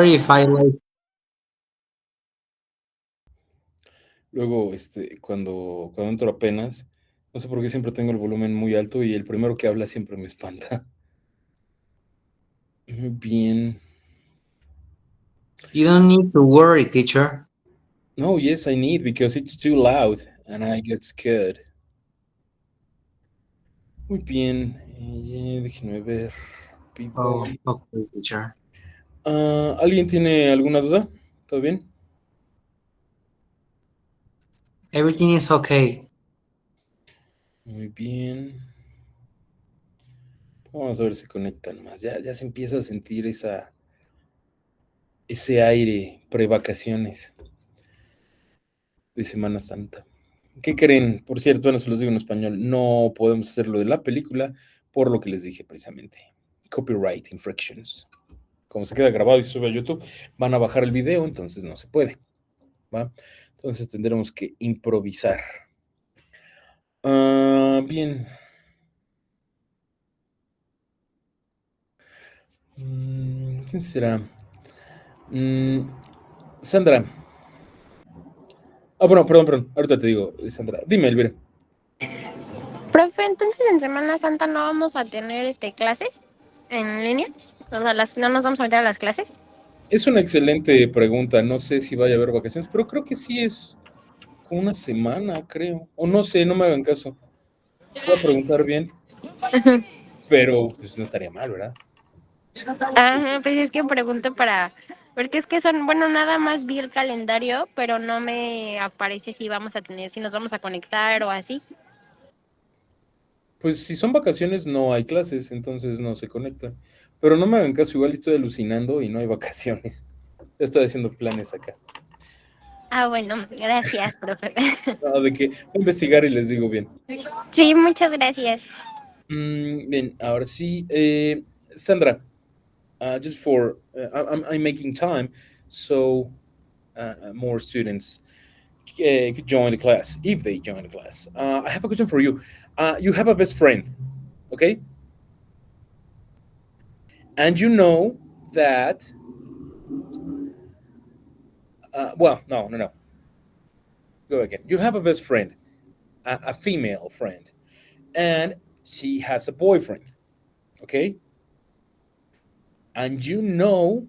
sorry if I like. Luego, cuando entro apenas, no sé por qué siempre tengo el volumen muy alto y el primero que habla siempre me espanta. Muy bien. You don't need to worry, teacher. No, yes, I need because it's too loud and I get scared. Muy bien. Déjenme ver. Rápido. Oh, okay, teacher. ¿Alguien tiene alguna duda? ¿Todo bien? Everything is okay. Muy bien. Vamos a ver si conectan más. Ya se empieza a sentir ese aire pre-vacaciones de Semana Santa. ¿Qué creen? Por cierto, no se los digo en español, no podemos hacer lo de la película por lo que les dije precisamente. Copyright infractions. Como se queda grabado y se sube a YouTube, van a bajar el video, entonces no se puede. ¿Va? Entonces tendremos que improvisar. Bien. ¿Quién será? Sandra. Bueno, perdón. Ahorita te digo, Sandra. Dime, Elvira. Profe, entonces en Semana Santa no vamos a tener clases en línea. O sea, no nos vamos a meter a las clases. Es una excelente pregunta. No sé si vaya a haber vacaciones, pero creo que sí es como una semana, creo. O no sé, no me hagan caso. Voy a preguntar bien, pero pues no estaría mal, ¿verdad? Ajá, pues es que pregunto porque es que son, bueno, nada más vi el calendario, pero no me aparece si vamos a tener, si nos vamos a conectar o así. Pues si son vacaciones no hay clases, entonces no se conectan. Pero no me hagan caso, igual estoy alucinando y no hay vacaciones. Ya estoy haciendo planes acá. Ah, bueno, gracias, profe. De que voy a investigar y les digo bien. Sí, muchas gracias. Bien, ahora sí. Sandra, just for, I'm making time, so more students could join the class, if they join the class. I have a question for you. You have a best friend, okay? And you know that, well, no. Go again. You have a best friend, a female friend, and she has a boyfriend, okay? And you know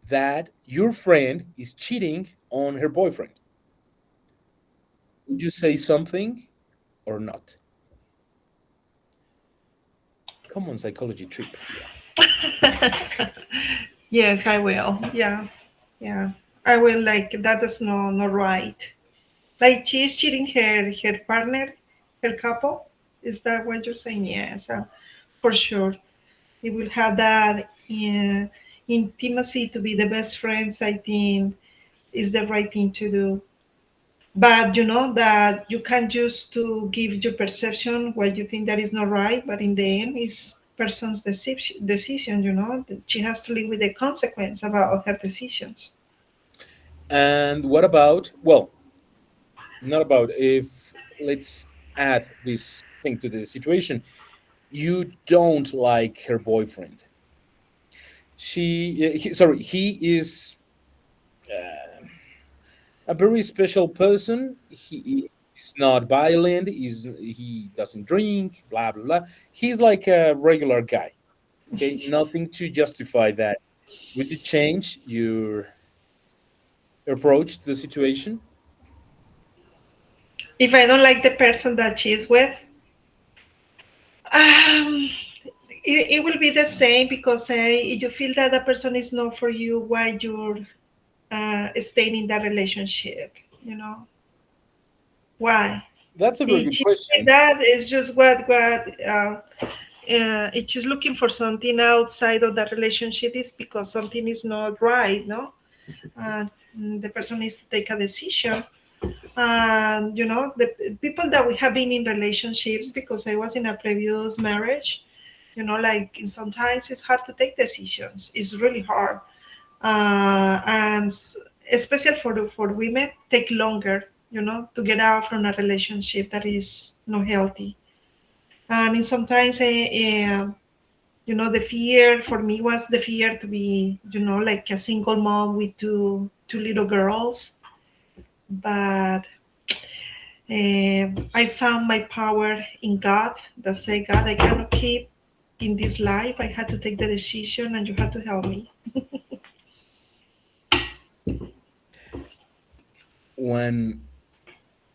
that your friend is cheating on her boyfriend. Would you say something or not? Come on, psychology trip. Yes, I will. Yeah. I will, like that is not right. Like she's cheating her partner, her couple. Is that what you're saying? Yes, for sure. We will have that intimacy to be the best friends. I think is the right thing to do. But you know that you can't just to give your perception what you think that is not right. But in the end, it's person's decision. You know, she has to live with the consequence about her decisions. And what about, well, not about, if let's add this thing to the situation. You don't like her boyfriend. He is a very special person. He is not violent. He doesn't drink. Blah blah blah. He's like a regular guy. Okay, nothing to justify that. Would you change your approach to the situation? If I don't like the person that she's with, um, it will be the same because if you feel that the person is not for you, why you're staying in that relationship? You know why? That's a very If good she question. that is just if she's looking for something outside of that relationship, is because something is not right, no? And the person needs to take a decision. And you know, the people that we have been in relationships, because I was in a previous marriage, you know, like sometimes it's hard to take decisions. It's really hard, and especially for women, take longer, you know, to get out from a relationship that is not healthy. And sometimes The fear for me was the fear to be, like a single mom with two little girls. But I found my power in God that say, God, I cannot keep in this life. I had to take the decision and you had to help me. One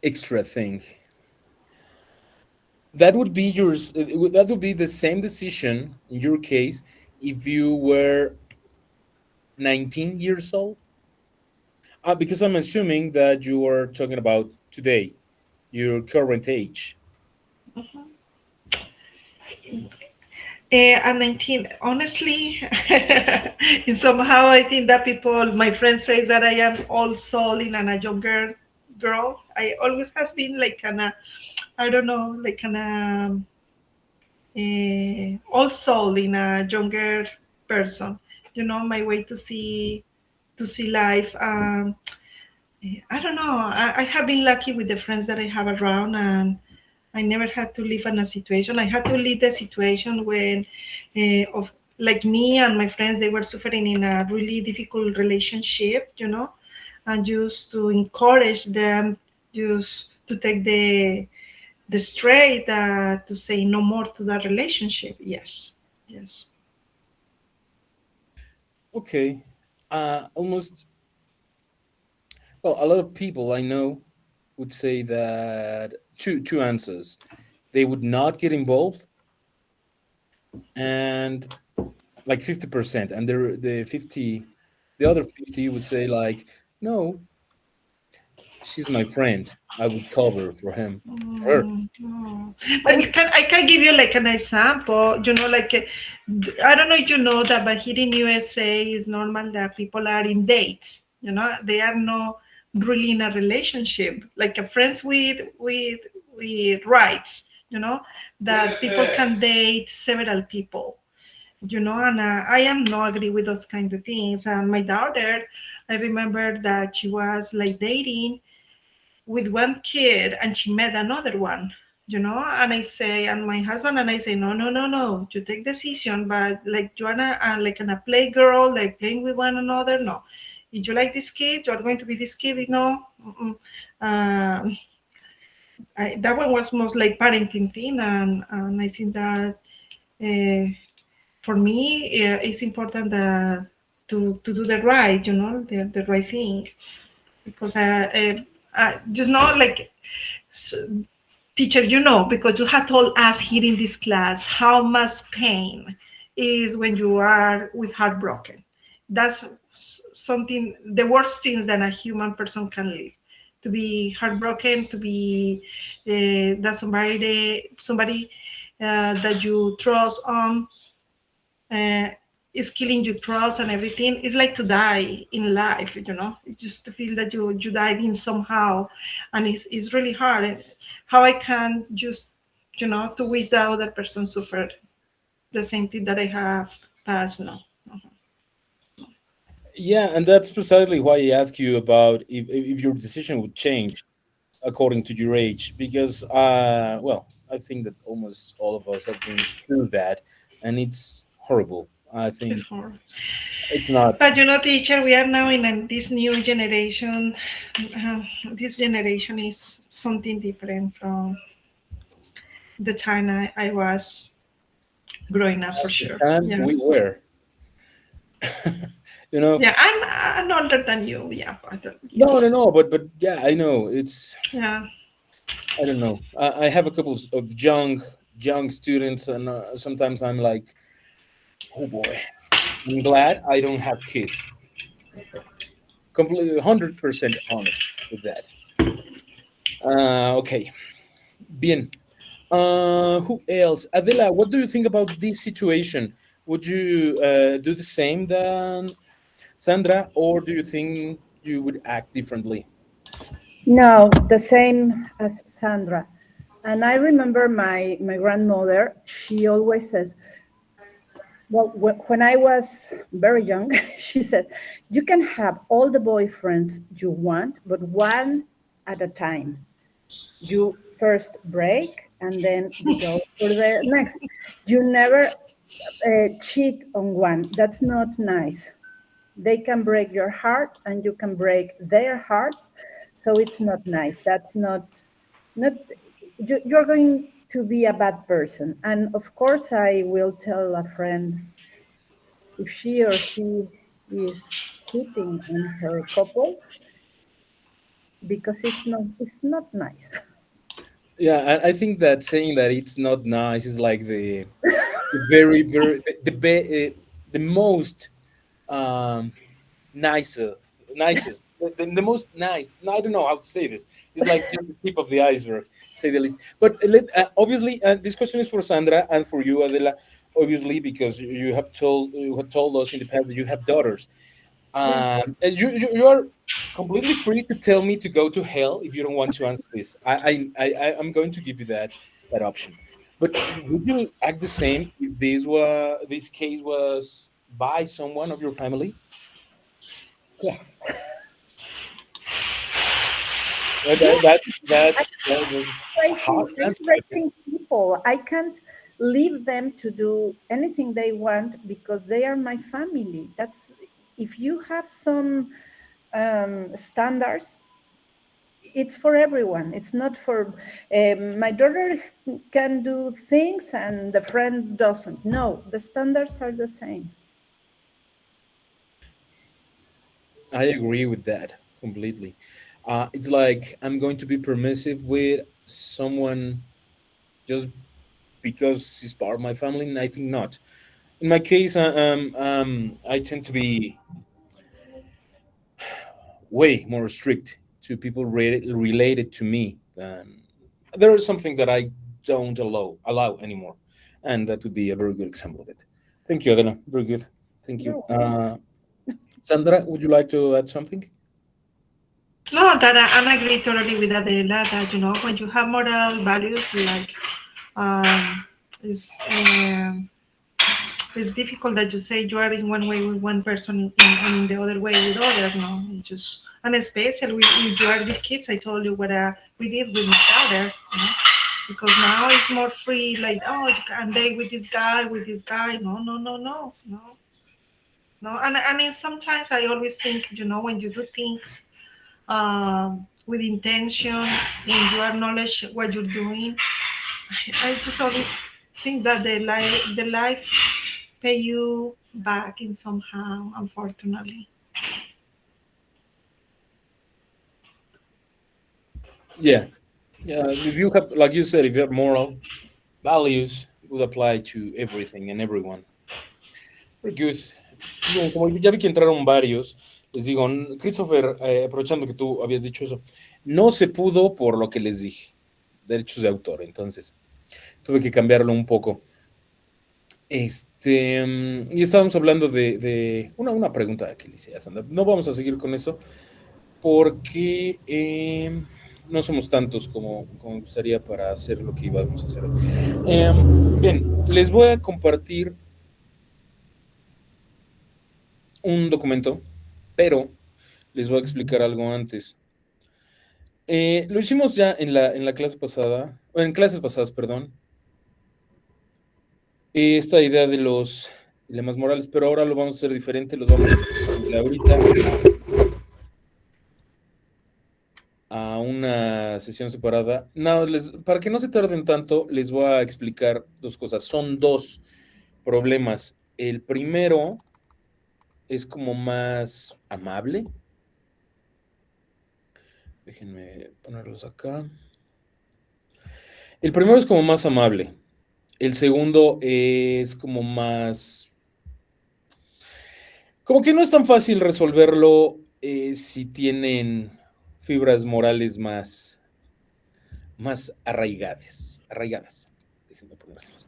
extra thing. That would be yours. That would be the same decision in your case if you were 19 years old. Because I'm assuming that you are talking about today, your current age. At 19, honestly, and somehow I think that my friends say that I am old soul in a younger girl. I always has been like I don't know, like old soul in a younger person. My way to see life. I don't know. I have been lucky with the friends that I have around, and I never had to live in a situation. I had to leave the situation when, of like me and my friends, they were suffering in a really difficult relationship, and just to encourage them, just to take the straight to say no more to that relationship. Yes, yes. Okay. Almost, well, a lot of people I know would say that two answers. They would not get involved, and like 50%, and the other 50 would say like, no, she's my friend. I would cover for him, for her. No. But I can give you like an example. Like I don't know if you know that, but here in USA, it's normal that people are in dates. They are not really in a relationship, like a friends with rights. That people can date several people. And I am not agree with those kind of things. And my daughter, I remember that she was like dating with one kid and she met another one, and I say, and my husband and I say, no, no, no, no, you take decision, but like you are like a play girl, like playing with one another. No, if you like this kid, you are going to be this kid. No. um, that one was most like parenting thing, and I think that for me it's important that to do the right, the right thing, because just not like s- teacher, because you had told us here in this class how much pain is when you are with heartbroken. That's something, the worst thing that a human person can live. To be heartbroken, to be that somebody that you trust on uh, is killing your trust and everything. It's like to die in life. It's just to feel that you died in somehow, and it's really hard. And how I can just to wish that other person suffered the same thing that I have passed now. Yeah, and that's precisely why I ask you about if your decision would change according to your age, because well, I think that almost all of us have been through that, and it's horrible. I It's think hard. it's not. But teacher, we are now in this new generation. This generation is something different from the time I was growing up, for The sure. time Yeah. we were, you know. Yeah, I'm older than you. Yeah, but No, yes. no, no, but yeah, I know it's. Yeah. I don't know. I have a couple of young students, and sometimes I'm like, oh boy, I'm glad I don't have kids. Completely, 100% honest with that. Okay, bien. Who else? Adela, what do you think about this situation? Would you do the same than Sandra, or do you think you would act differently? No, the same as Sandra. And I remember my grandmother, she always says, well, when I was very young, she said, you can have all the boyfriends you want, but one at a time. You first break and then you go for the next. You never cheat on one. That's not nice. They can break your heart and you can break their hearts. So it's not nice. That's not you're going to be a bad person. And of course I will tell a friend if she or he is cheating on her couple because it's not nice. Yeah, I think that saying that it's not nice is like the very very the most um nicest the most nice. No, I don't know how to say this. It's like just the tip of the iceberg, say the least. But obviously, this question is for Sandra and for you, Adela. Obviously, because you have told us in the past that you have daughters. Yes. And you are completely free to tell me to go to hell if you don't want to answer this. I'm going to give you that option. But would you act the same if this case was by someone of your family? Yes. That, Yeah, that's a hard I'm answer, I think. raising people. I can't leave them to do anything they want because they are my family. That's if you have some standards, it's for everyone. It's not for my daughter can do things and the friend doesn't. No, the standards are the same. I agree with that completely. It's like I'm going to be permissive with someone just because he's part of my family, and I think not. In my case, I tend to be way more strict to people related to me than there are some things that I don't allow anymore, and that would be a very good example of it. Thank you, Adela. Very good. Thank you. You're welcome. Sandra, would you like to add something? No, that I agree totally with Adela that when you have moral values like um, it's it's difficult that you say you are in one way with one person and in the other way with other. No, it just and especially if you are with kids. I told you what we did with my daughter. Because now it's more free. Like you can date with this guy, with this guy. No, no, no, no, no, no. And I mean sometimes I always think when you do things with intention and you acknowledge what you're doing. I just always think that the life pay you back in somehow, unfortunately. Yeah, yeah. If you have, like you said, if you have moral values, it would apply to everything and everyone. Very good. Bien, como ya vi que entraron varios, les digo, Christopher, aprovechando que tú habías dicho eso, no se pudo por lo que les dije, derechos de autor, entonces tuve que cambiarlo un poco. Y estábamos hablando de una pregunta que le hice a Sandra. No vamos a seguir con eso porque no somos tantos como me gustaría para hacer lo que íbamos a hacer. Bien, les voy a compartir un documento, pero les voy a explicar algo antes. Lo hicimos ya en la clase pasada, o en clases pasadas, perdón. Esta idea de los dilemas morales, pero ahora lo vamos a hacer diferente, los vamos a hacer desde ahorita a una sesión separada. No, para que no se tarden tanto, les voy a explicar dos cosas. Son dos problemas. El primero es como más amable. Déjenme ponerlos acá. El primero es como más amable. El segundo es como más... Como que no es tan fácil resolverlo si tienen fibras morales más arraigadas. Déjenme ponerlos.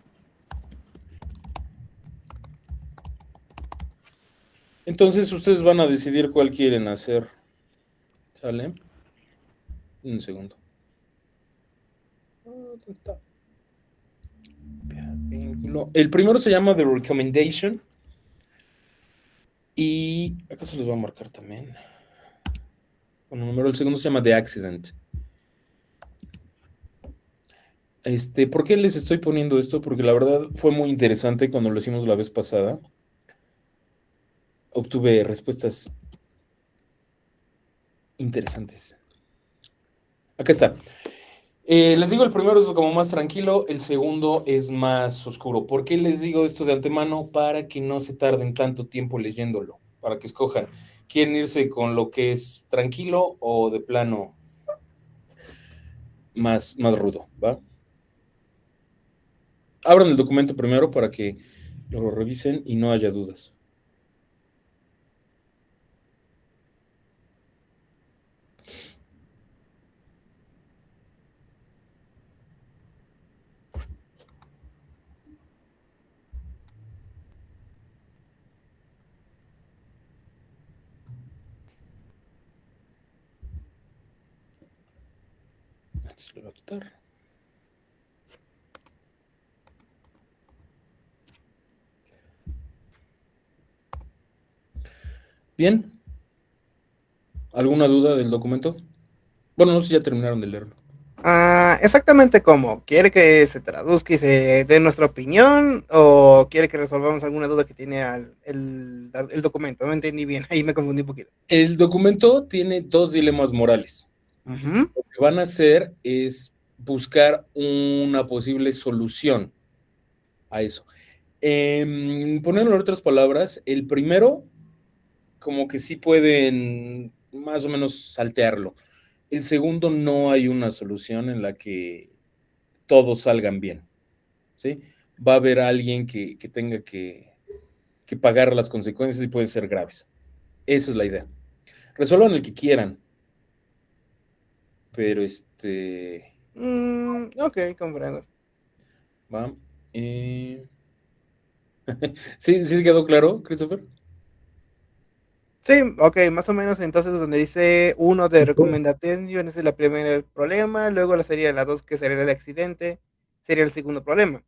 Entonces ustedes van a decidir cuál quieren hacer. ¿Sale? Un segundo. El primero se llama The Recommendation. Y acá se los voy a marcar también. Bueno, número, el segundo se llama The Accident. ¿Por qué les estoy poniendo esto? Porque la verdad fue muy interesante cuando lo hicimos la vez pasada. Obtuve respuestas interesantes. Acá está. Les digo, el primero es como más tranquilo, el segundo es más oscuro. ¿Por qué les digo esto de antemano? Para que no se tarden tanto tiempo leyéndolo, para que escojan. ¿Quieren irse con lo que es tranquilo o de plano más rudo? ¿Va? Abran el documento primero para que lo revisen y no haya dudas. Esto lo voy a quitar. Bien. ¿Alguna duda del documento? Bueno, no sé si ya terminaron de leerlo. Exactamente cómo. ¿Quiere que se traduzca y se dé nuestra opinión? ¿O quiere que resolvamos alguna duda que tiene el documento? No entendí bien, ahí me confundí un poquito. El documento tiene dos dilemas morales. Ujú. Lo que van a hacer es buscar una posible solución a eso. Ponerlo en otras palabras, el primero, como que sí pueden más o menos saltearlo. El segundo, no hay una solución en la que todos salgan bien, ¿sí? Va a haber alguien que tenga que pagar las consecuencias y pueden ser graves. Esa es la idea. Resuelvan el que quieran, pero Ok, comprendo. va. ¿Sí, sí quedó claro, Christopher? Sí, ok, más o menos entonces donde dice uno de recomendación, ese es el primer problema, luego sería la dos que sería el accidente, sería el segundo problema.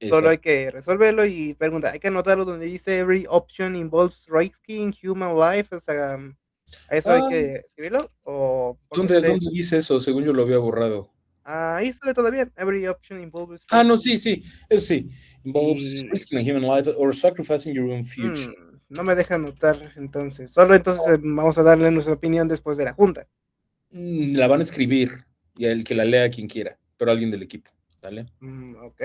Solo hay Exacto. que resolverlo y pregunta, hay que anotarlo donde dice every option involves risking human life, o sea, ¿a eso hay Ah, que escribirlo? ¿O por qué ¿dónde, sale dónde esto? dice eso? Según yo lo había borrado. Ahí sale todo bien, every option involves Ah, no, risking. sí, sí, eso sí. Involves Y risking a human life or sacrificing your own future. no me deja anotar entonces, solo entonces vamos a darle nuestra opinión después de la junta. La van a escribir y el que la lea quien quiera, pero alguien del equipo, ¿vale? Ok.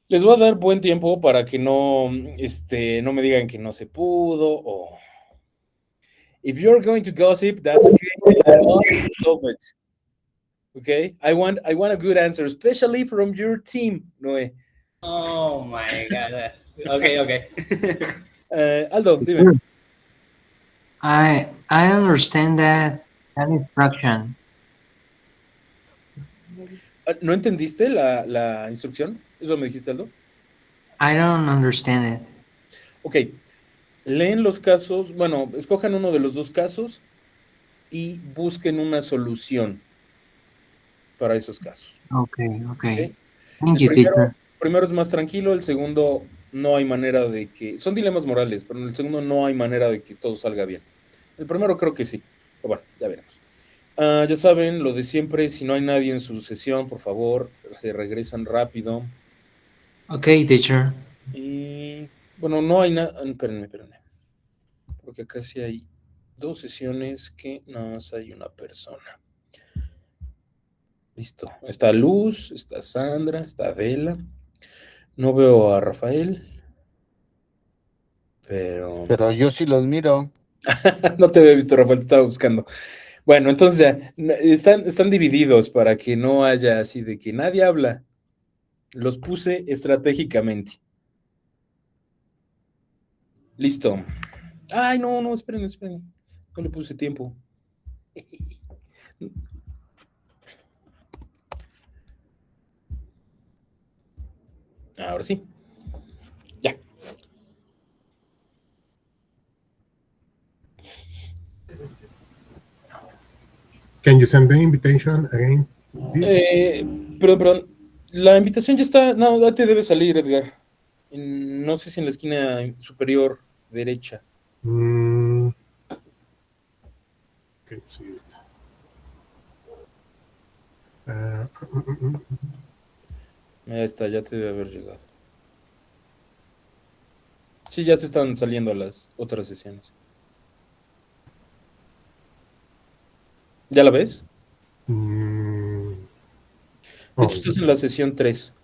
Les voy a dar buen tiempo para que no me digan que no se pudo o... If you're going to gossip, that's okay. I'll solve it. Okay? I want a good answer, especially from your team, Noé. Oh my god. Okay, okay. Aldo, dime. I understand that instruction. ¿No entendiste la instrucción? ¿Eso me dijiste, Aldo? I don't understand it. Ok. Leen los casos, bueno, escojan uno de los dos casos y busquen una solución para esos casos. Okay, okay. ¿Ok? Thank El you, teacher. primero es más tranquilo, el segundo no hay manera de que... Son dilemas morales, pero en el segundo no hay manera de que todo salga bien. El primero creo que sí, pero bueno, ya veremos. Ya saben, lo de siempre, si no hay nadie en su sesión, por favor, se regresan rápido. Okay, teacher. Y bueno, no hay nada... Espérenme. Porque acá sí hay dos sesiones que nada más hay una persona. Listo. Está Luz, está Sandra, está Adela. No veo a Rafael, pero Pero yo sí los miro. no te había visto, Rafael, te estaba buscando. Bueno, entonces ya, están divididos para que no haya así de que nadie habla. Los puse estratégicamente. Listo. Ay, no, esperen. No le puse tiempo. Ahora sí. Ya. Can you send the invitation again? Perdón. La invitación ya está. No, ya te debe salir, Edgar. No sé si en la esquina superior derecha. Can't see it. Ahí está, ya te debe haber llegado. Sí, ya se están saliendo las otras sesiones. ¿Ya la ves? Mm, De oh, hecho, estás en la sesión 3.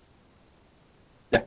Ya.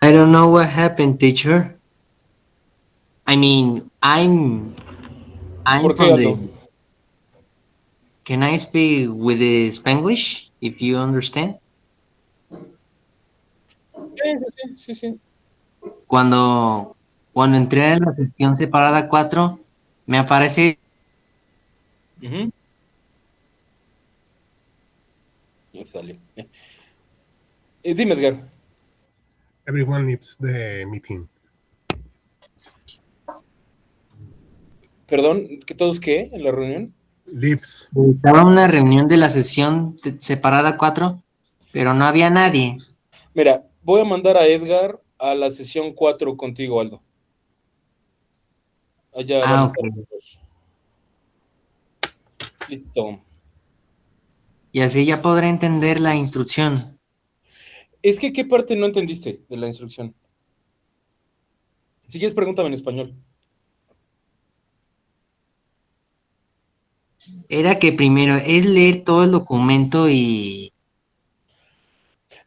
I don't know what happened, teacher. I mean, I'm ¿Por qué, from Aldo? the. Can I speak with the Spanglish, if you understand? Sí, sí, sí. Cuando, cuando entré a la sesión separada 4, me aparece. Ujú. Ya salió. Dime, Edgar. everyone leaves the meeting. Perdón, ¿que todos qué en la reunión? Leaves. Estaba en una reunión de la sesión separada 4, pero no había nadie. Mira, voy a mandar a Edgar a la sesión 4 contigo, Aldo. Allá van a Ah, estar ok. los dos. Listo. Y así ya podré entender la instrucción. Es que, ¿qué parte no entendiste de la instrucción? Si quieres, pregúntame en español. Era que primero es leer todo el documento y.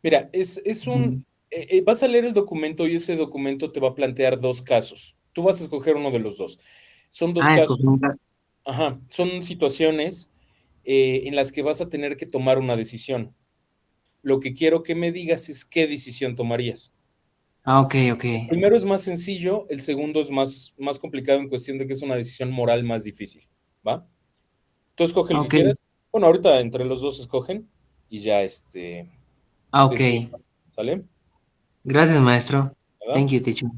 Mira, es un... vas a leer el documento y ese documento te va a plantear dos casos. Tú vas a escoger uno de los dos. Son dos Ah, casos. escogí un caso. Ajá, son situaciones en las que vas a tener que tomar una decisión. Lo que quiero que me digas es qué decisión tomarías. Ah, ok, ok. El primero es más sencillo, el segundo es más complicado en cuestión de que es una decisión moral más difícil, ¿va? Tú escoge el que Ok, quieras. Bueno, ahorita entre los dos escogen y ya ah, ok. deciden, ¿sale? Gracias, maestro. ¿Verdad? Thank you, teacher.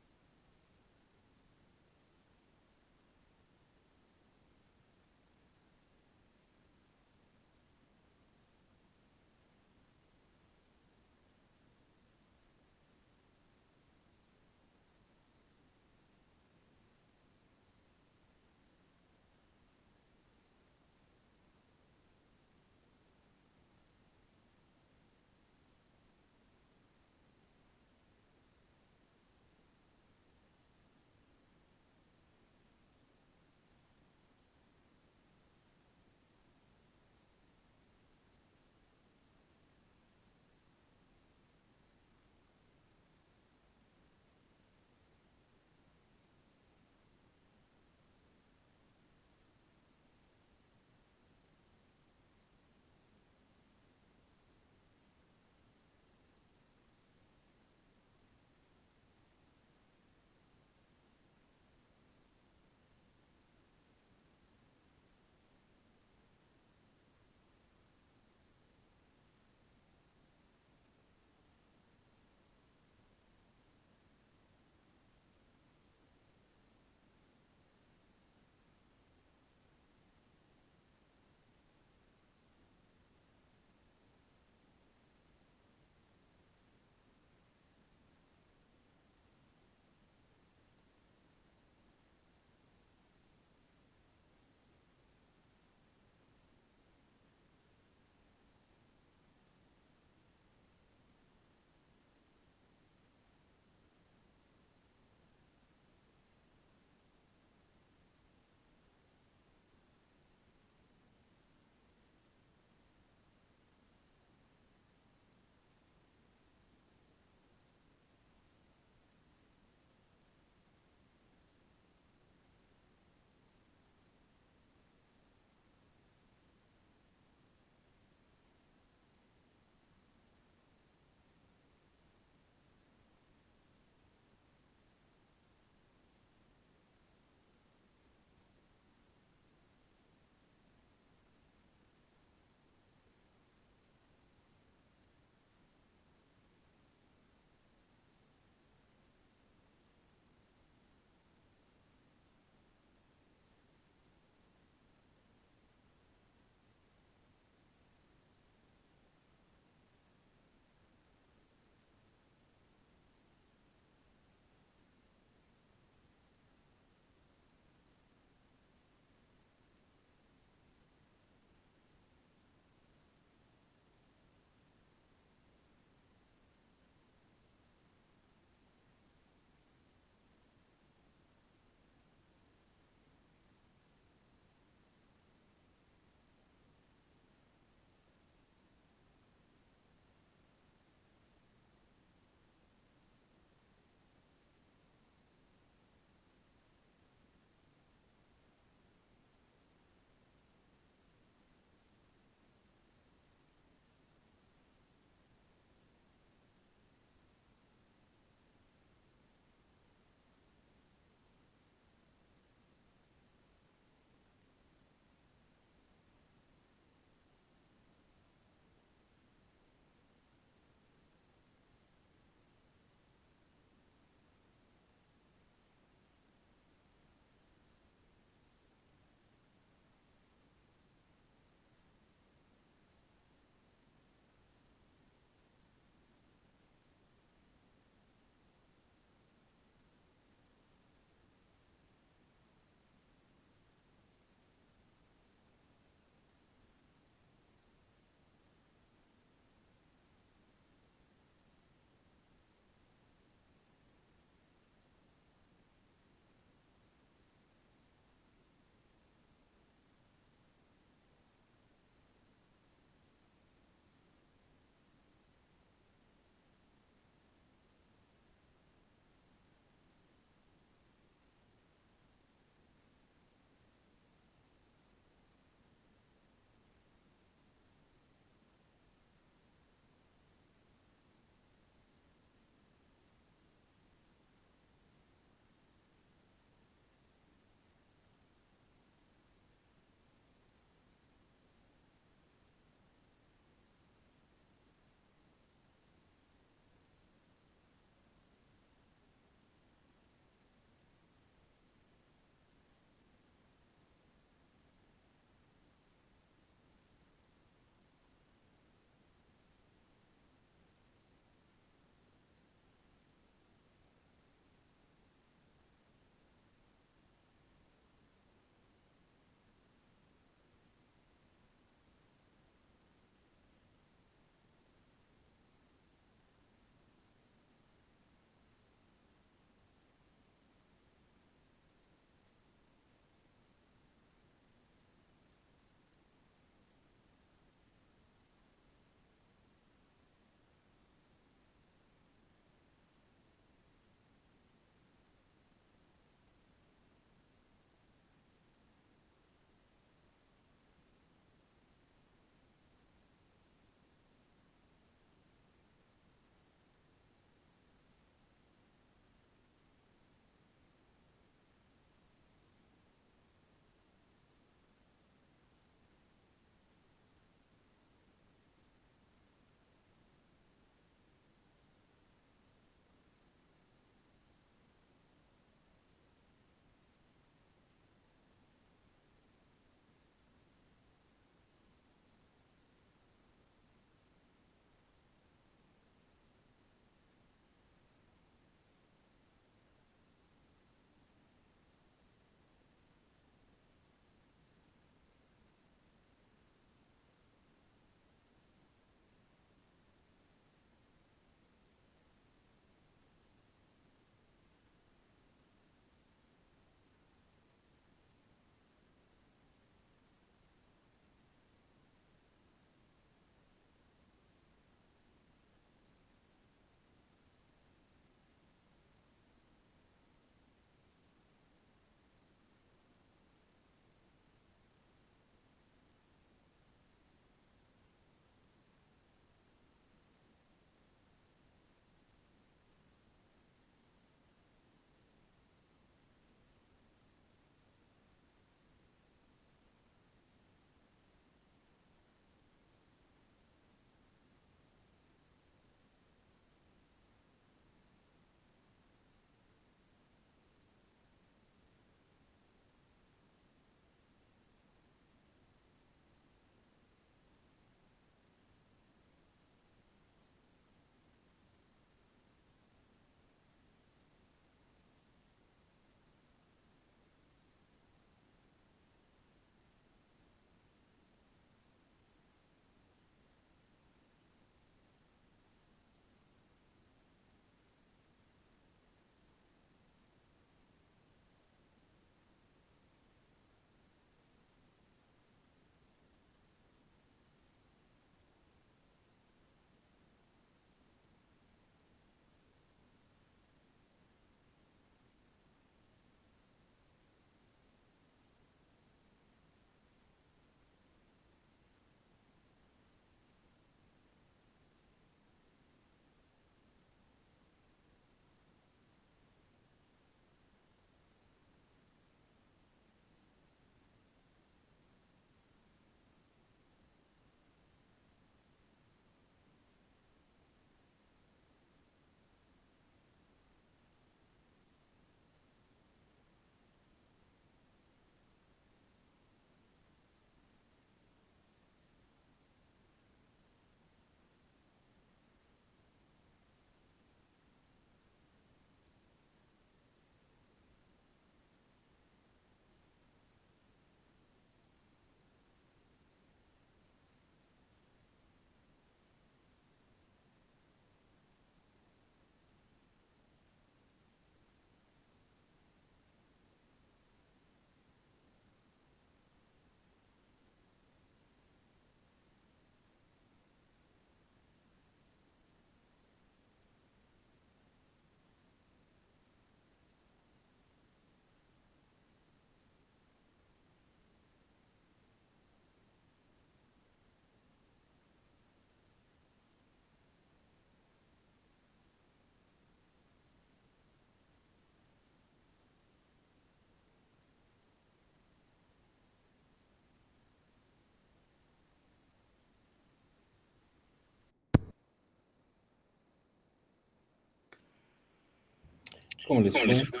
¿Cómo les fue?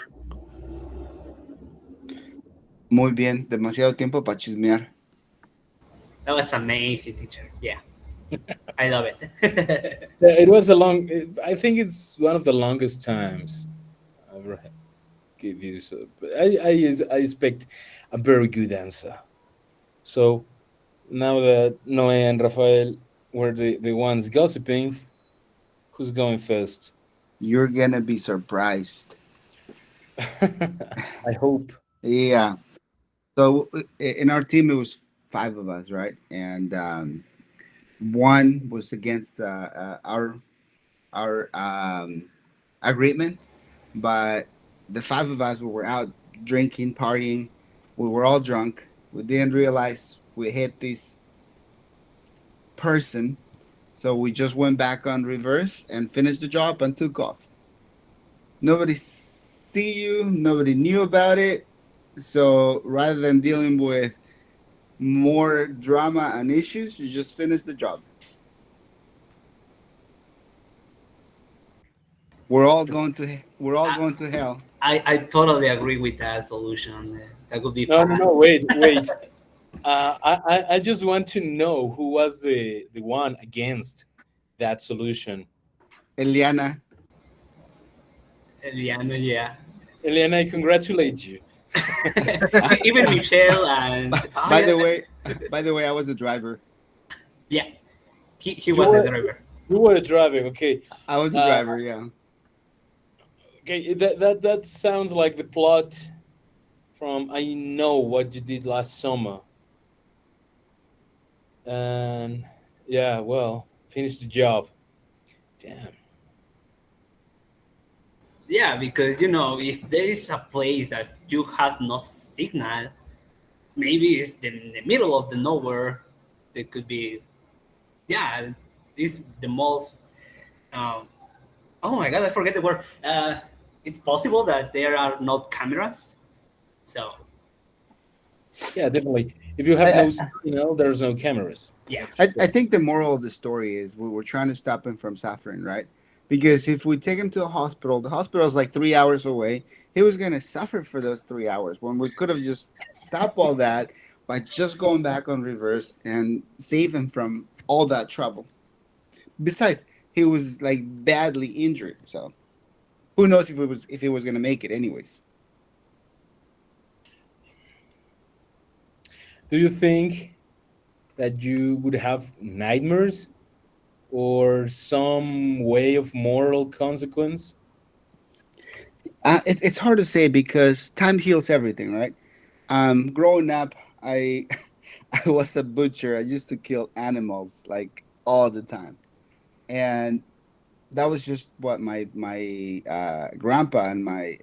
Muy bien, demasiado tiempo para chismear. That was amazing, teacher. Yeah. I love it. Yeah, it was a long. I think it's one of the longest times I ever give you. So, but I expect a very good answer. So now that Noe and Rafael were the ones gossiping, who's going first? You're gonna be surprised. I hope. Yeah. So in our team, it was 5 of us, right? And one was against our agreement, but the 5 of us we were out drinking, partying. We were all drunk. We didn't realize we hit this person, so we just went back on reverse and finished the job and took off. Nobody see you. Nobody knew about it. So rather than dealing with more drama and issues, you just finish the job. We're all going to hell. I totally agree with that solution. That would be No, fast. no, wait. I just want to know who was the one against that solution. Eliana. Eliana, yeah. Eliana, I congratulate you. Even Michelle and By the way, I was the driver. yeah, he was the driver. You were driving, okay. I was the driver, yeah. Okay, that sounds like the plot from I Know What You Did Last Summer. And yeah, well, finish the job. Damn. Yeah, because if there is a place that you have no signal, maybe it's in the middle of the nowhere. It could be, yeah, it's the most. Oh my God, I forget the word. It's possible that there are not cameras, so Yeah, definitely. If you have no signal, there's no cameras. yeah. I think the moral of the story is we're trying to stop him from suffering, right? Because if we take him to a hospital, the hospital is like 3 hours away. He was going to suffer for those 3 hours when we could have just stopped all that by just going back on reverse and save him from all that trouble. Besides, he was like badly injured, so who knows if he was going to make it anyways. Do you think that you would have nightmares or some way of moral consequence? It's hard to say because time heals everything, right? Growing up, I I was a butcher. I used to kill animals like all the time, and that was just what my grandpa and my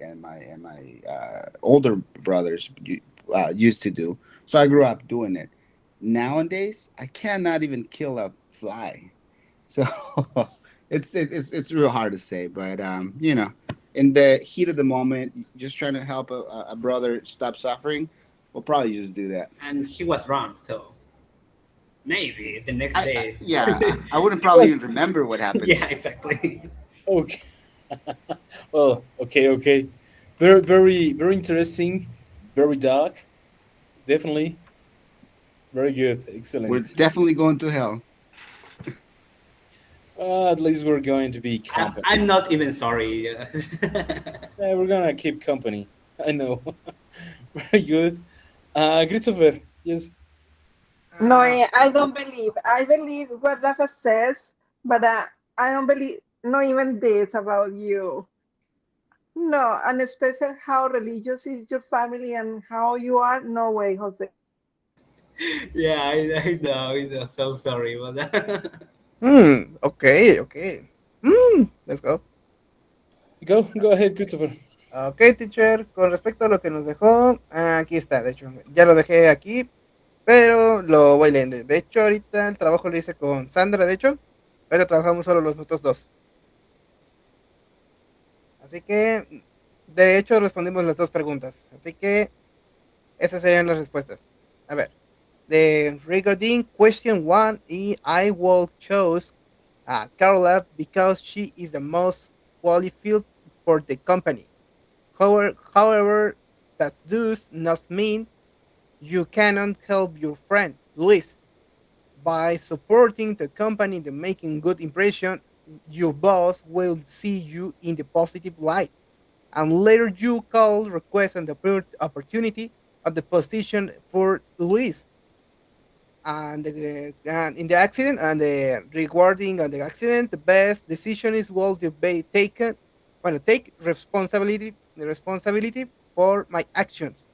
older brothers used to do. So I grew up doing it. Nowadays, I cannot even kill a fly. So it's real hard to say, but in the heat of the moment, just trying to help a brother stop suffering, we'll probably just do that. And he was wrong, so maybe the next day. I wouldn't probably even remember what happened. Yeah, exactly. Okay. Well, okay. Very, very, very interesting. Very dark. Definitely. Very good. Excellent. We're definitely going to hell. At least we're going to be company. I'm not even sorry. Yeah, we're gonna keep company. I know. Very good. Christopher, yes. No, I don't believe. I believe what Rafa says, but I don't believe not even this about you. No, and especially how religious is your family and how you are. No way, Jose. Yeah, I know. So sorry, but Okay. Let's go. Go ahead, Christopher. Ok, teacher, con respecto a lo que nos dejó, aquí está, de hecho, ya lo dejé aquí, pero lo voy leyendo. De hecho, ahorita el trabajo lo hice con Sandra, de hecho, pero trabajamos solo los nosotros dos. Así que, de hecho, respondimos las dos preguntas. Así que, esas serían las respuestas. A ver, regarding question 1, I will choose Carola because she is the most qualified for the company. However, that does not mean you cannot help your friend Luis. By supporting the company and making good impression, your boss will see you in the positive light, and later you call request an opportunity at the position for Luis. And in the accident and the regarding on the accident, the best decision is will to be taken when I take responsibility for my actions.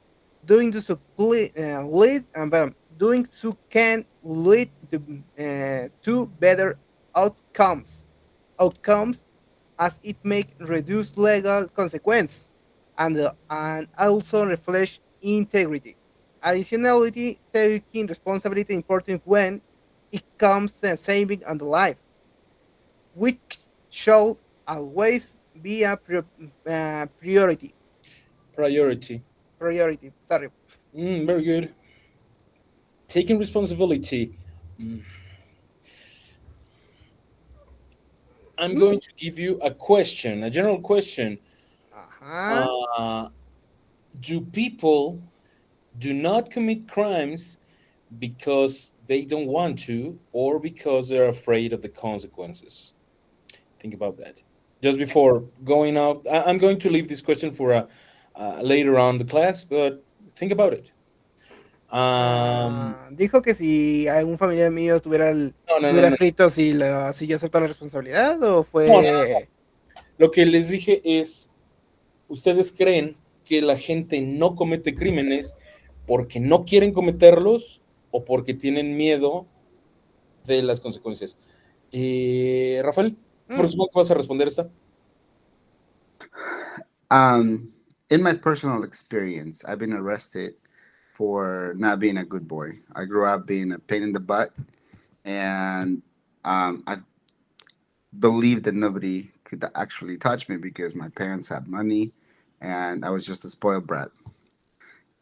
Doing this to lead doing so can lead to better outcomes outcomes as it may reduce legal consequence and also reflect integrity. Additionally, taking responsibility important when it comes to saving on the life, which should always be a priority. Priority. Priority. Sorry. Very good. Taking responsibility. Mm. I'm going to give you a question, a general question. Uh-huh. Do people do not commit crimes because they don't want to or because they're afraid of the consequences? Think about that. Just before going out, I'm going to leave this question for later on the class, but think about it. Dijo que si algún familiar mío estuviera No. frito, si yo acepto la responsabilidad o No. fue. Lo que les dije es, ¿ustedes creen que la gente no comete crímenes porque no quieren cometerlos o porque tienen miedo de las consecuencias? Rafael, por supuesto que vas a responder esta. In my personal experience, I've been arrested for not being a good boy. I grew up being a pain in the butt, and I believed that nobody could actually touch me because my parents had money, and I was just a spoiled brat.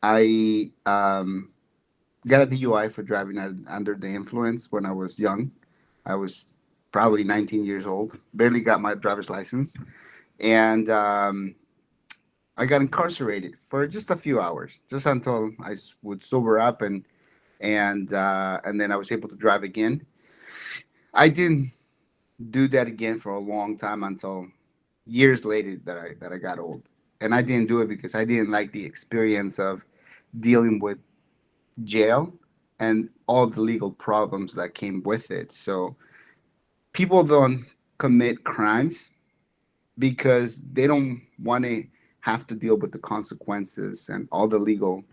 I got a DUI for driving under the influence when I was young. I was probably 19 years old, barely got my driver's license, and I got incarcerated for just a few hours, just until I would sober up and then I was able to drive again. I didn't do that again for a long time until years later that I got old, and I didn't do it because I didn't like the experience of dealing with jail and all the legal problems that came with it. So people don't commit crimes because they don't want to have to deal with the consequences and all the legal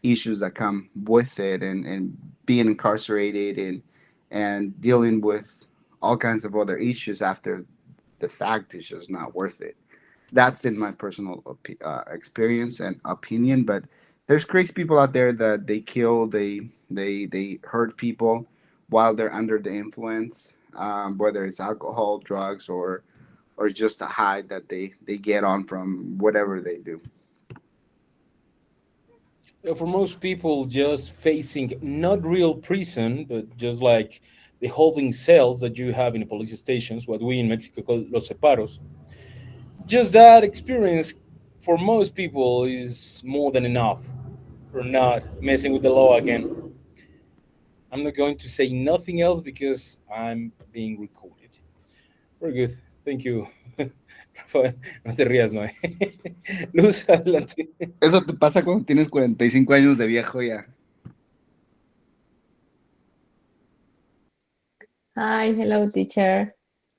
issues that come with it, and being incarcerated and dealing with all kinds of other issues after the fact is just not worth it. That's in my personal experience and opinion. But there's crazy people out there that they kill, they hurt people while they're under the influence, whether it's alcohol, drugs, or just a high that they get on from whatever they do. For most people, just facing not real prison, but just like the holding cells that you have in the police stations, what we in Mexico call los separos, just that experience for most people is more than enough for not messing with the law again. I'm not going to say nothing else because I'm being recorded. Very good. Thank you. Rafael, no te rías, no. Luz, adelante. Eso te pasa cuando tienes 45 años de viejo ya. Hi, hello, teacher.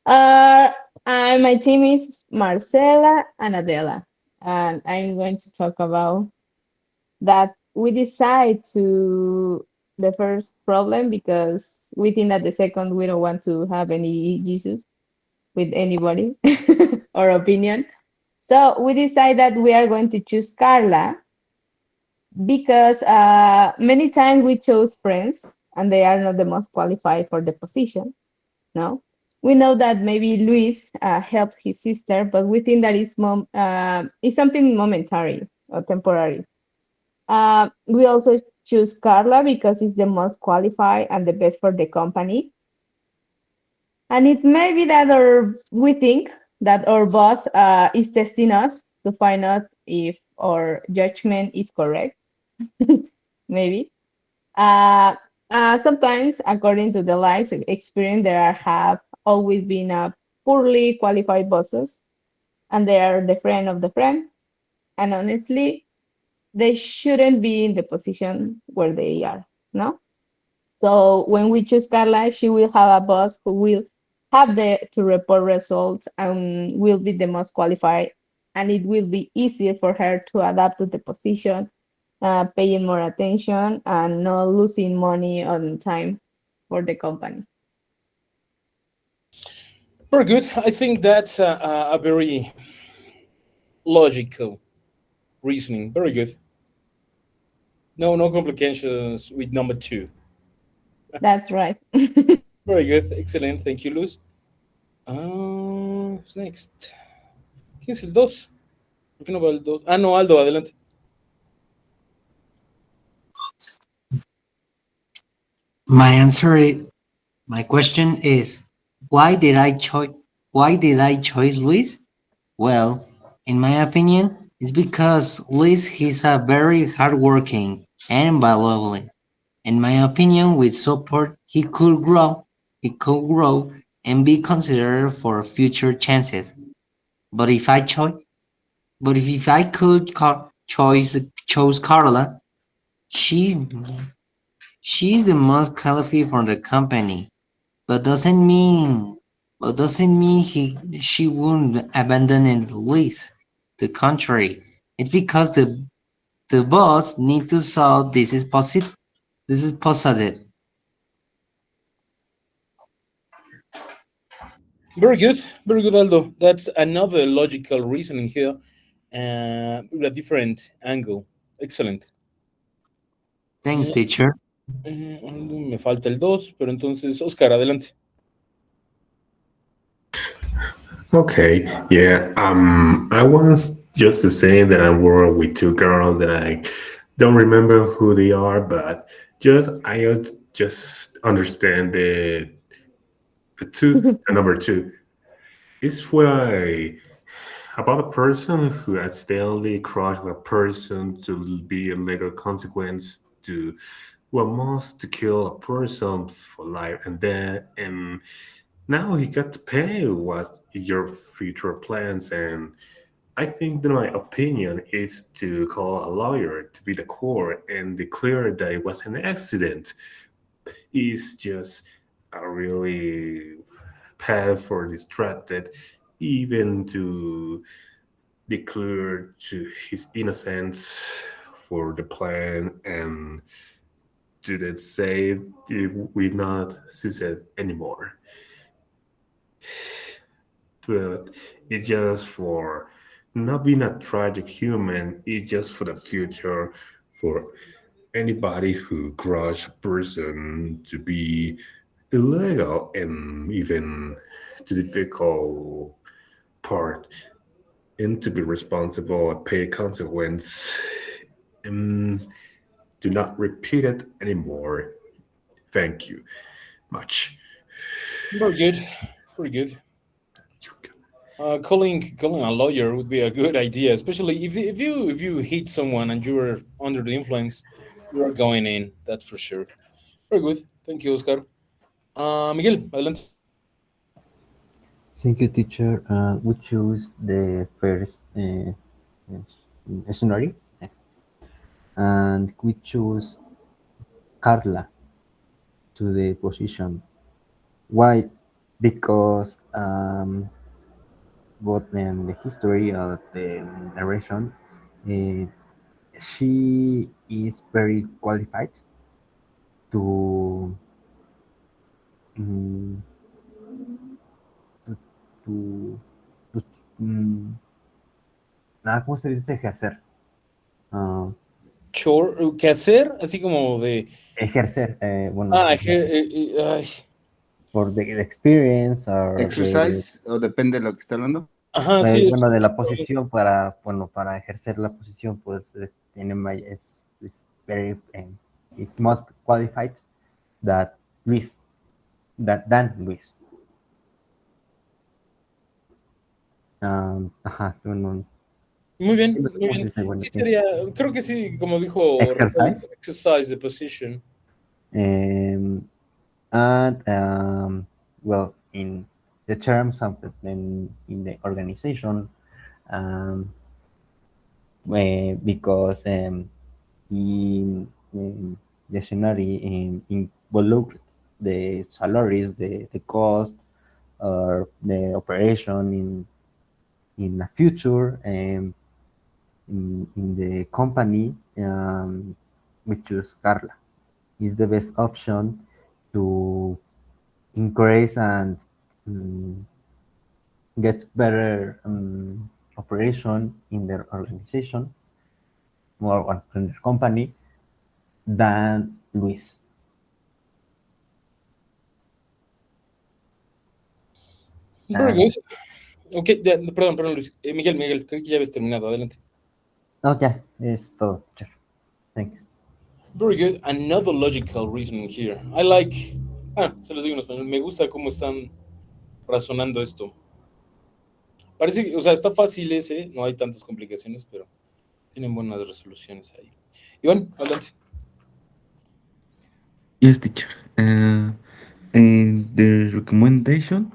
My team is Marcela and Adela, and I'm going to talk about that we decide to the first problem because we think that the second we don't want to have any Jesus with anybody or opinion. So we decide that we are going to choose Carla because many times we chose friends and they are not the most qualified for the position. No, we know that maybe Luis helped his sister, but we think that is something momentary or temporary. We also choose Carla because it's the most qualified and the best for the company. And it may be that we think that our boss is testing us to find out if our judgment is correct, maybe. Uh, Sometimes, according to the life experience, there have always been a poorly qualified bosses, and they are the friend of the friend. And honestly, they shouldn't be in the position where they are. No. So when we choose Carla, she will have a boss who will have the to report results and will be the most qualified, and it will be easier for her to adapt to the position, paying more attention and not losing money on time for the company. Very good. I think that's a very logical reasoning. Very good. No complications with number 2. That's right. Very good. Excellent. Thank you, Luz. Who's next? ¿Quién es el 2? ¿Por qué no va el 2? Ah, no, Aldo, adelante. My question is, why did I choose Luis? Well, in my opinion, it's because Luis is a very hardworking and valuable. In my opinion, with support, he could grow and be considered for future chances. But if I chose, but if I could chose Carla, she she's the most qualified for the company. But doesn't mean she wouldn't abandon it Luis. The contrary, it's because the boss need to solve this is positive. This is positive. Very good, Aldo. That's another logical reasoning here, with a different angle. Excellent. Thanks, teacher. Aldo, me falta el 2, pero entonces, Oscar, adelante. Okay, yeah. I was just to say that I work with two girls that I don't remember who they are, but I just understand the number 2 is why about a person who accidentally crushed a person to be a legal consequence to must to kill a person for life, and now he got to pay what your future plans. And I think that my opinion is to call a lawyer to be the court and declare that it was an accident. Is just a really bad for distracted, even to declare to his innocence for the plan and didn't say we not suicide anymore. But it's just for not being a tragic human, it's just for the future, for anybody who crush a person to be illegal and even to the difficult part and to be responsible and pay consequence and do not repeat it anymore. Thank you much. Very good. Very good. Calling a lawyer would be a good idea, especially if you hit someone and you're under the influence, you are going in. That's for sure. Very good. Thank you, Oscar. Miguel, adelante. Thank you, teacher. We choose the first scenario, and we choose Carla to the position. Why? Because both in the history of the narration, uh, she is very qualified to mm, to, to, mm, ¿cómo se dice ejercer? Chore, ¿qué hacer? Así como de... Ejercer, bueno. Ay. Por the experience or exercise, o depende de lo que está hablando. Ajá, sí. Bueno, de la posición para ejercer la posición, pues tiene es very is most qualified than Luis. Ajá, bueno, Muy bien, No sé muy cómo se bien. dice, bueno, Sí sí. sería, creo que sí, como dijo Rafael, Exercise. exercise the position. And well, in the terms of in the organization, because the scenario involved the salaries, the cost, or the operation in the future, in the company, we choose Carla. Is the best option to increase and get better operation in their organization or in their company than Luis. Very good. Ok, perdón, Luis. Miguel, creo que ya habías terminado. Adelante. No, ya, es todo, teacher. Thanks. Very good. Another logical reasoning here. I like. Se los digo en español. Me gusta cómo están razonando esto. Parece que, o sea, está fácil ese, no hay tantas complicaciones, pero tienen buenas resoluciones ahí. Iván, adelante. Yes, teacher. In the recommendation,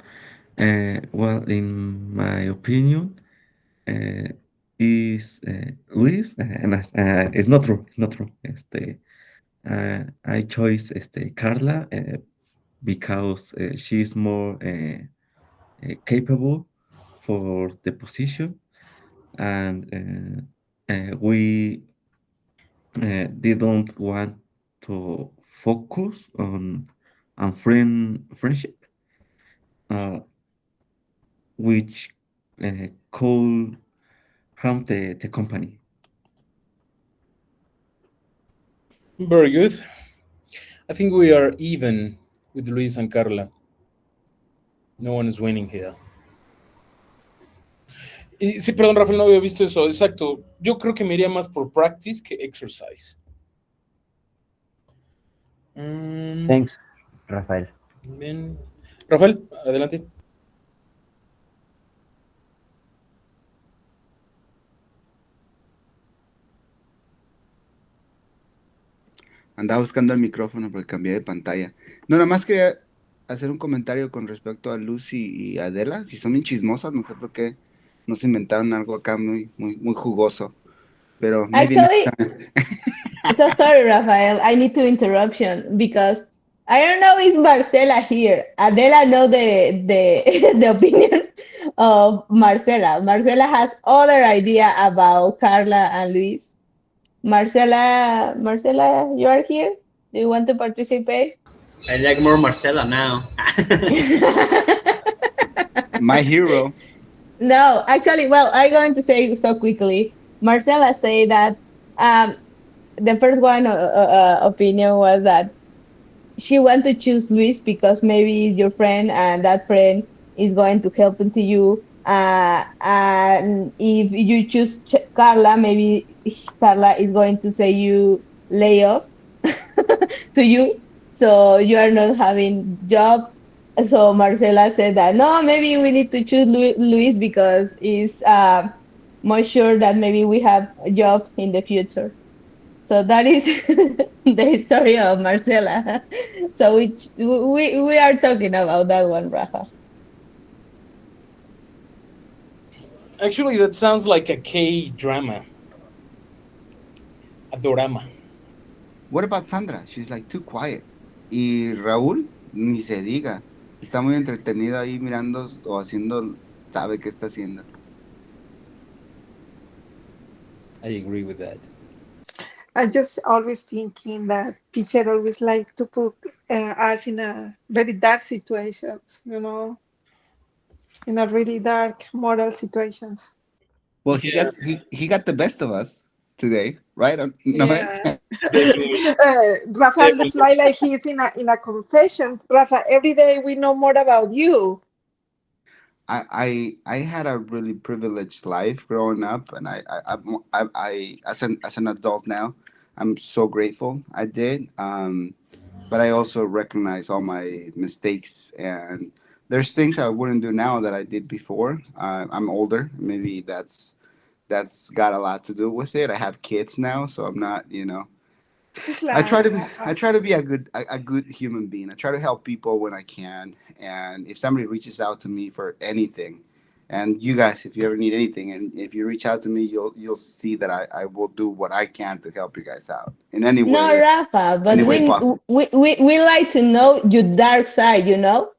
well, in my opinion, is Luis, it's not true, it's not true. I chose Carla because she's more capable for the position, and we didn't want to focus on friendship, which could harm the company. Very good. I think we are even with Luis and Carla. No one is winning here. Y, sí, perdón, Rafael, no había visto eso. Exacto. Yo creo que me iría más por practice que exercise. Thanks, Rafael. Bien. Rafael, adelante. Andaba buscando el micrófono porque cambié de pantalla. No, nada más quería hacer un comentario con respecto a Lucy y Adela. Si son bien chismosas, no sé por qué no se inventaron algo acá muy jugoso. Pero maybe Actually, next time. so sorry, Rafael. I need to interruption because I don't know if Marcela here. Adela know the the opinion of Marcela. Marcela has other idea about Carla and Luis. Marcela, you are here? Do you want to participate? I like more Marcela now. My hero. No, actually, well, I'm going to say so quickly. Marcela say that the first one opinion was that she want to choose Luis because maybe your friend and that friend is going to help into you. And if you choose Carla, maybe Carla is going to say you lay off to you, so you are not having job. So Marcela said that no, maybe we need to choose Luis because it's more sure that maybe we have a job in the future. So that is the story of Marcela. So we are talking about that one, Rafa. Actually, that sounds like a K-drama. A dorama. What about Sandra? She's like too quiet. Y Raúl, ni se diga. Está muy entretenido ahí mirando o haciendo, sabe qué está haciendo. I agree with that. I just always thinking that teacher always like to put us in a very dark situations, you know, in a really dark moral situations. Well, he got the best of us today, right? No, Yeah. Rafa looks like he's in a confession. Rafa, every day we know more about you. I had a really privileged life growing up, and I as an adult now, I'm so grateful I did. But I also recognize all my mistakes, and there's things I wouldn't do now that I did before. I'm older. Maybe that's that's got a lot to do with it. I have kids now, so I'm not, It's I try to like, I try to be a good human being. I try to help people when I can, and if somebody reaches out to me for anything, and you guys, if you ever need anything, and if you reach out to me, you'll see that I will do what I can to help you guys out in No, Rafa, but any way possible. we like to know your dark side, you know?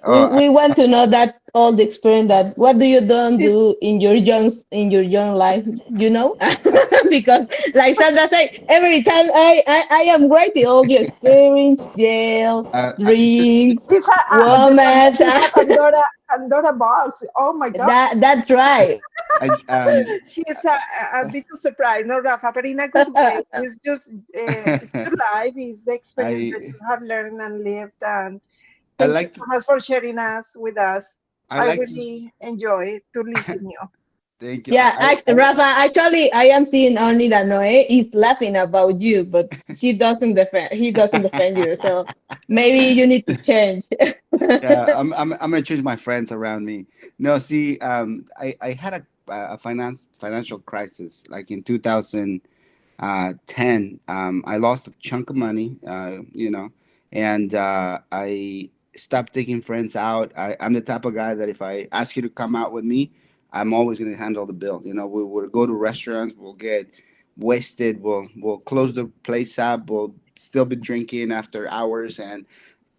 We want to know that all the experience that what do you don't do in your young life, you know? Because like Sandra said, every time I am writing all your experience, jail, drinks, it's woman. it's a Pandora box. Oh my God. That's right. He's a bit surprised, no, Rafa, but in a good way. It's just it's your life, it's the experience that you have learned and lived. And I thank you like so much for sharing us with us. I I like to really enjoy to listen you. thank you. Yeah, Rafa, actually, I am seeing only that Noe is laughing about you, but he doesn't defend you. So maybe you need to change. Yeah, I'm gonna change my friends around me. No, see, I had a financial crisis like in 2010. I lost a chunk of money, and I stopped taking friends out. I'm the type of guy that if I ask you to come out with me, I'm always gonna handle the bill. We will go to restaurants, we'll get wasted, we'll close the place up, we'll still be drinking after hours, and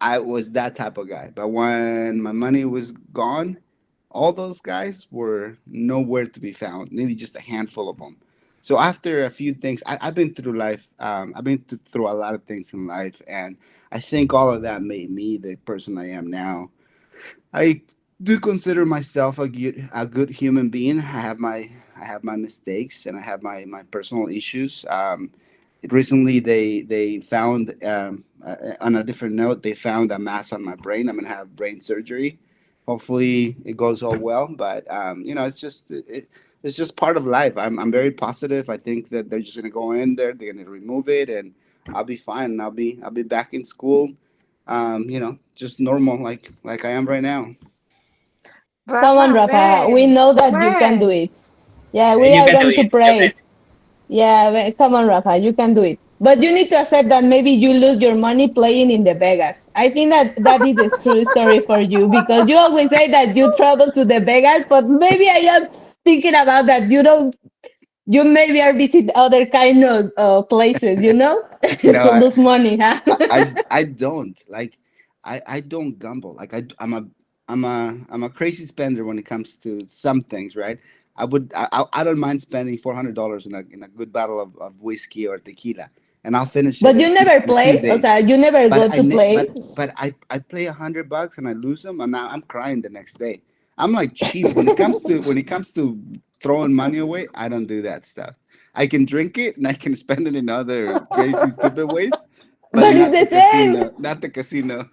I was that type of guy. But when my money was gone, all those guys were nowhere to be found. Maybe just a handful of them. So after a few things, I've been through life. I've been through a lot of things in life, and I think all of that made me the person I am now. I do consider myself a good human being. I have my mistakes and I have my personal issues. Recently, they found on a different note, they found a mass on my brain. I'm gonna have brain surgery. Hopefully, it goes all well. But it's just part of life. I'm very positive. I think that they're just gonna go in there, they're gonna remove it, and I'll be fine. I'll be back in school. Just normal like I am right now. Come on, Rafa, Rafa. We know that you can do when? it. Yeah, we You are can do going to it. You pray. Yeah, come on, Rafa. You can do it. But you need to accept that maybe you lose your money playing in the Vegas. I think that is the true story for you because you always say that you travel to the Vegas, but maybe I am thinking about that. You maybe are visit other kind of places, you know, No, to lose money, huh? I don't like I don't gamble. Like I'm a crazy spender when it comes to some things, right? I don't mind spending $400 in a good bottle of whiskey or tequila, and I'll finish it But you never in a few play. O days. sea, you never But go to play. I play $100 and I lose them, and now I'm crying the next day. I'm like cheap when it comes to throwing money away. I don't do that stuff. I can drink it and I can spend it in other crazy stupid ways, but But it's the same. not the casino.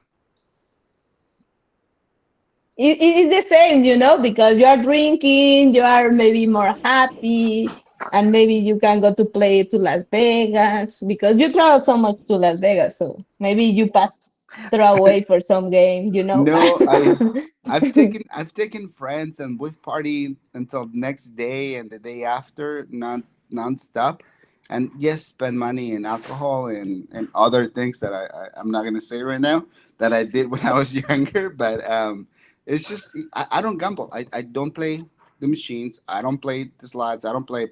It's the same, you know, because you are drinking, you are maybe more happy, and maybe you can go to play to Las Vegas because you travel so much to Las Vegas. So maybe you pass throw away for some game, you know. No, I've taken friends and we've partied until next day and the day after, non-stop, and yes, spend money in alcohol and other things that I'm not gonna say right now that I did when I was younger. But it's just I don't gamble. I don't play the machines. I don't play the slots. I don't play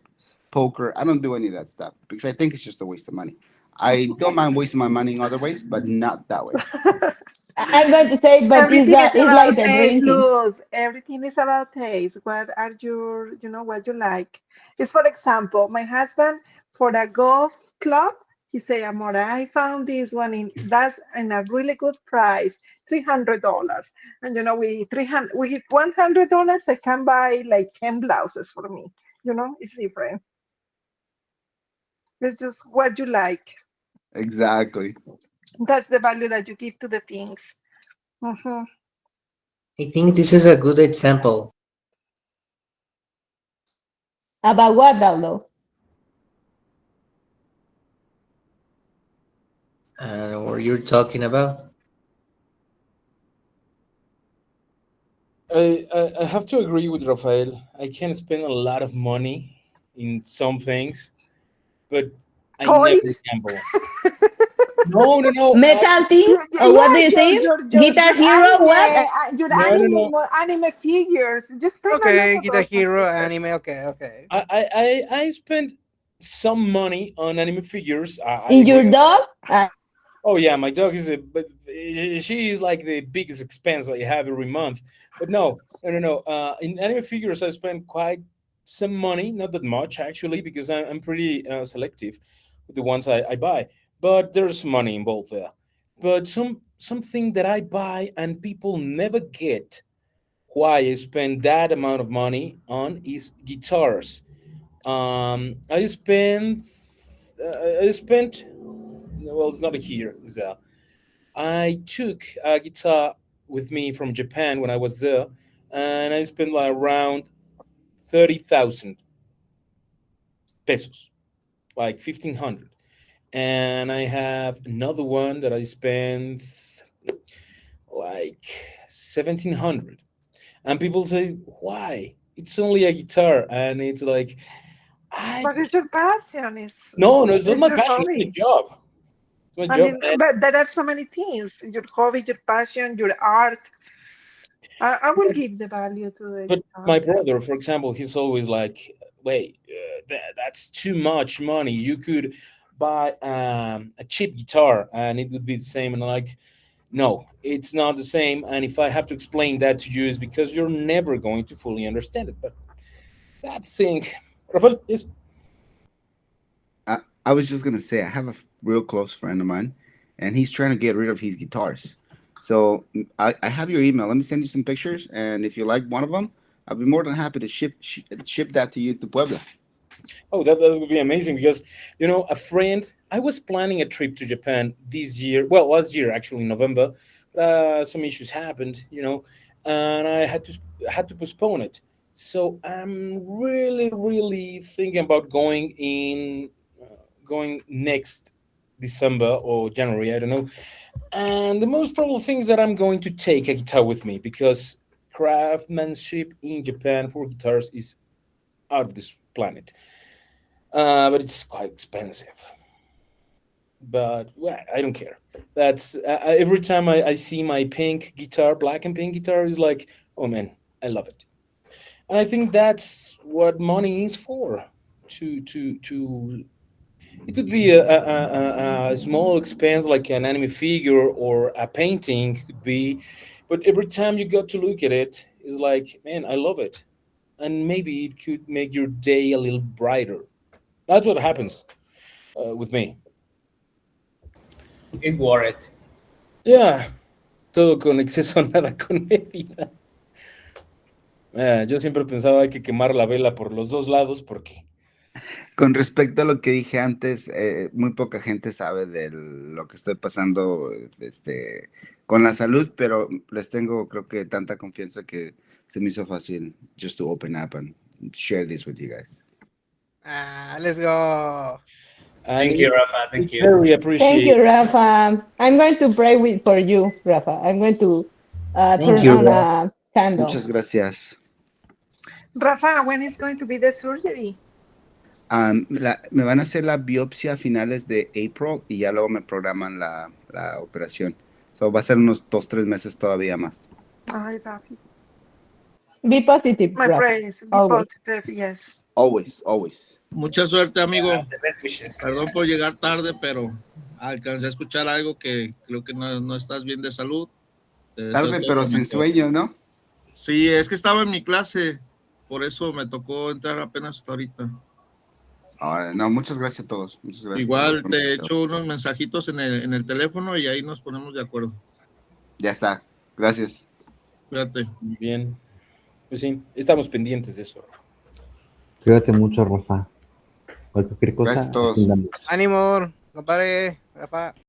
poker. I don't do any of that stuff because I think it's just a waste of money. I don't mind wasting my money in other ways, but not that way. I'm going to say, but Everything is it's like about the taste, drinking. Luz. Everything is about taste. What are your, what you like? It's for example, my husband for a golf club, he say, Amora, I found this one that's in a really good price, $300. And with $100, I can buy like 10 blouses for me. It's different. It's just what you like. Exactly. That's the value that you give to the things. Mhm. I think this is a good example. About what, Aldo? What you're talking about. I have to agree with Rafael. I can spend a lot of money in some things, but I never Toys? gamble. No. Metal things? Or what do you think? Guitar Hero? anime, What? your No. anime figures. You spend a lot Okay, of Guitar those Hero, things. anime, okay. I spent some money on anime figures. In your dog? Oh yeah, my dog is she is like the biggest expense I have every month. But no. In anime figures, I spend quite some money, not that much actually, because I'm pretty selective with the ones I buy. But there's money involved there. But something that I buy and people never get why I spend that amount of money on is guitars. I spent. Well, it's not here. I took a guitar with me from Japan when I was there, and I spent like around 30,000 pesos, like 1,500. And I have another one that I spent like 1,700. And people say, "Why? It's only a guitar," and it's like, But it's your passion. no, it's not It's my your passion. It's my hobby. job. It's my I job. mean, but there are so many things. Your hobby, your passion, your art. I will give the value to the But guitar. my brother, for example, he's always like, "Wait, that's too much money. You could buy a cheap guitar and it would be the same." And I'm like, no, it's not the same. And if I have to explain that to you, it's because you're never going to fully understand it. But that's the thing. Rafael, yes. I was just gonna say I have a real close friend of mine, and he's trying to get rid of his guitars. So I have your email. Let me send you some pictures, and if you like one of them, I'll be more than happy to ship that to you to Puebla. Oh, that would be amazing because, a friend, I was planning a trip to Japan this year. Well, last year, actually, in November. Some issues happened, and I had to postpone it. So I'm really, really thinking about going next December or January, I don't know. And the most probable thing is that I'm going to take a guitar with me because craftsmanship in Japan for guitars is out of this planet. But it's quite expensive. But well, I don't care. That's every time I see my pink guitar, black and pink guitar, is like, oh man, I love it. And I think that's what money is for. To it could be a small expense like an anime figure or a painting could be, but every time you got to look at it, it's like, man, I love it, and maybe it could make your day a little brighter. That's what happens with me. It's worth it. Yeah, todo con exceso, nada con medida. Yo siempre pensaba hay que quemar la vela por los dos lados porque... Con respecto a lo que dije antes, muy poca gente sabe de lo que estoy pasando con la salud, pero les tengo, creo que, tanta confianza que se me hizo fácil just to open up and share this with you guys. Let's go. Thank you, Rafa. Thank you. Very appreciate. Thank you, Rafa. I'm going to pray for you, Rafa. I'm going to turn you, on Rafa. a candle. Muchas gracias. Rafa, when is going to be the surgery? Me van a hacer la biopsia a finales de April y ya luego me programan la operación. So va a ser unos 2-3 meses todavía más. Ay, Rafi. Be positive, My Rafa. praise. Be Always. positive, yes. Always. Mucha suerte, amigo. The best wishes. Perdón por llegar tarde, pero alcancé a escuchar algo que creo que no estás bien de salud. Tarde, pero sin sueño, ¿no? Sí, es que estaba en mi clase, por eso me tocó entrar apenas hasta ahorita. Ahora, no, muchas gracias a todos. Muchas gracias. Igual te echo unos mensajitos en el teléfono y ahí nos ponemos de acuerdo. Ya está. Gracias. Cuídate. Bien. Pues sí, estamos pendientes de eso. Cuídate mucho, Rafa. Cualquier cosa. Gracias a todos. aquí andamos. Ánimo, compadre, Rafa.